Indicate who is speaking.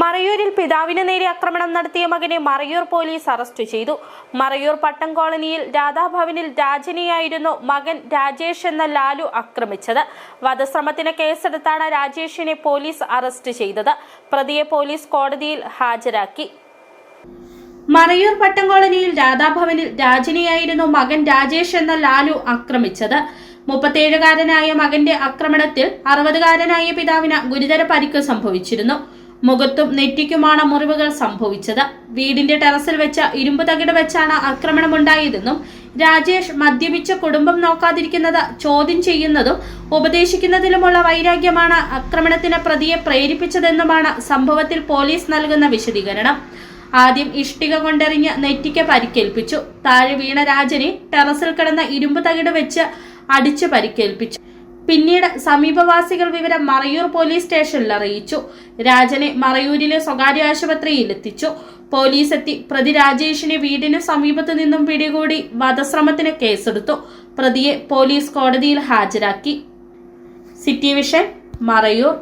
Speaker 1: മറയൂരിൽ പിതാവിന് നേരെ ആക്രമണം നടത്തിയ മകനെ മറയൂർ പോലീസ് അറസ്റ്റ് ചെയ്തു. മറയൂർ പട്ടം കോളനിയിൽ രാധാഭവനിൽ രാജനെയായിരുന്നു മകൻ രാജേഷ് എന്ന ലാലു ആക്രമിച്ചത്. വധശ്രമത്തിന് കേസെടുത്താണ് രാജേഷിനെ പോലീസ് അറസ്റ്റ് ചെയ്തത്. പ്രതിയെ പോലീസ് കോടതിയിൽ ഹാജരാക്കി. മറയൂർ പട്ടം കോളനിയിൽ രാധാഭവനിൽ രാജനെയായിരുന്നു മകൻ രാജേഷ് എന്ന ലാലു ആക്രമിച്ചത്. 37-കാരനായ മകന്റെ ആക്രമണത്തിൽ 60-കാരനായ പിതാവിന് ഗുരുതര പരിക്ക് സംഭവിച്ചിരുന്നു. മുഖത്തും നെറ്റിക്കുമാണ് മുറിവുകൾ സംഭവിച്ചത്. വീടിന്റെ ടെറസിൽ വെച്ച ഇരുമ്പ് തകിട് വെച്ചാണ് ആക്രമണമുണ്ടായതെന്നും രാജേഷ് മദ്യപിച്ച കുടുംബം നോക്കാതിരിക്കുന്നത് ചോദ്യം ചെയ്യുന്നതും ഉപദേശിക്കുന്നതിലുമുള്ള വൈരാഗ്യമാണ് ആക്രമണത്തിന് പ്രതിയെ പ്രേരിപ്പിച്ചതെന്നുമാണ് സംഭവത്തിൽ പോലീസ് നൽകുന്ന വിശദീകരണം. ആദ്യം ഇഷ്ടിക കൊണ്ടെറിഞ്ഞ് നെറ്റിക്ക് പരിക്കേൽപ്പിച്ചു. താഴെ വീണ രാജനെ ടെറസിൽ കിടന്ന ഇരുമ്പ് തകിട് വെച്ച് അടിച്ചു പരിക്കേൽപ്പിച്ചു. പിന്നീട് സമീപവാസികൾ വിവരം മറയൂർ പോലീസ് സ്റ്റേഷനിൽ അറിയിച്ചു. രാജനെ മറയൂരിലെ സ്വകാര്യ ആശുപത്രിയിൽ എത്തിച്ചു. പോലീസ് എത്തി പ്രതി രാജേഷിനെ വീടിന് സമീപത്തു നിന്നും പിടികൂടി വധശ്രമത്തിന് കേസെടുത്തു. പ്രതിയെ പോലീസ് കോടതിയിൽ ഹാജരാക്കി. City vision, Marayur.